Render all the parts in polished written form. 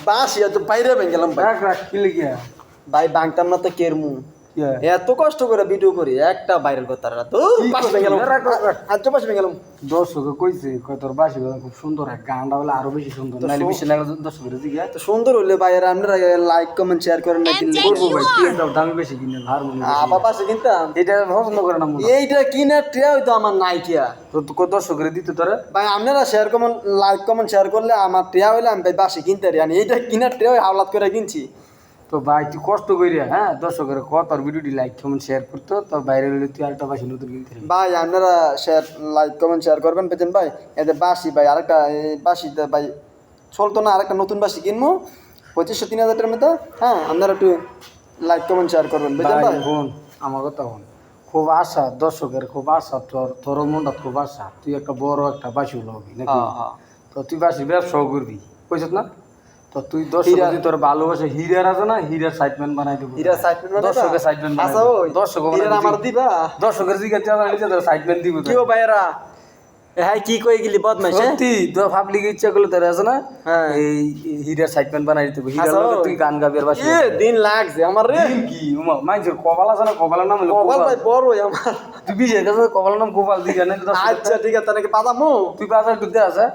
বাস তো বাইরে ভেঙে গেলাম ভাই। রাখ রাখ কি লিখিয়া ভাই বাংতাম না তো কেরমু এত কষ্ট করে ভিডিও করি একটা ভাইরাল করতে পারে না তো পাশ ভেঙে গেলাম আজ পাশ ভেঙে গেলাম দর্শকে কইছে কয় তোর বাসি বাজান খুব সুন্দর হয় গানটা হলে আরো বেশি সুন্দর নাইলে বেশি না দর্শকের জিজ্ঞা তো সুন্দর হইলে ভাই আর আপনারা লাইক কমেন্ট শেয়ার করেন না কিনলে করবো ভাই কি একটা দামি বেশি কিনে হারমোনিয়াম আবার পাশে কিনতাম এটা পছন্দ করে না মনে এইটা কিনার ট্রে হইতো আমার নাইকিয়া তো দর্শকের দিতে তোরা ভাই আপনারা share comment like comment share করলে আমার ট্রে হইলে আমি ভাই বাসে কিনতে পারি আমি এইটা কিনার ট্রে হাওলাত করে কিনছি তো ভাই তুই কষ্ট করিয়া হ্যাঁ দর্শকের কত তোর ভিডিওটি লাইক কমেন্ট শেয়ার করতো তোর বাইরে হলে তুই আরেকটা বাসি নতুন কিনতে পারবি। ভাই আপনারা শেয়ার লাইক কমেন্ট শেয়ার করবেন পেতেন ভাই এতে বাসি ভাই আরেকটা বাসিতে ভাই চলতো না আরেকটা নতুন বাসি কিনবো 2500-3000 টাকার মতো হ্যাঁ আপনারা একটু লাইক কমেন্ট শেয়ার করবেন বুঝলেন ভাই বোন আমার কথা বোন খুব আশা দর্শকের খুব আশা তোর মনটা খুব আশা তুই একটা বড় একটা বাসি হবি নাকি তো তুই বাসি ব্যবসাও করবি বুঝছ না তো তুই দর্শক যদি তোর ভালোবাসে হিরার আছে না হিরার সাইডম্যান বানাই দেবো হীরা সাইডম্যান দর্শকের সাইডম্যান আচ্ছা ওই দর্শক হীরা আমার দিবা দর্শকের জিজ্ঞাসা জানাইছে তোর সাইডম্যান দিব কি ও ভাইরা হ্যাঁ কি কই গেলি বদমাইশ সত্যি তোর পাবলিক ইচ্ছা করলে তোর আছে না হ্যাঁ এই হিরার সাইডম্যান বানাই দিতে হিরার লগে তুই গান গাবি আর বাসি দিন লাগছে আমার রে কি মাইজের কপাল আছে না কপালের নাম হলো কপাল ভাই বড়ই আমার তুই বিজয় কাছে কপালের নাম গোপাল দি জানেন আচ্ছা ঠিক আছে নাকি বাদামু তুই বাজার ঢুকতে আছে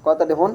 কথা দেখুন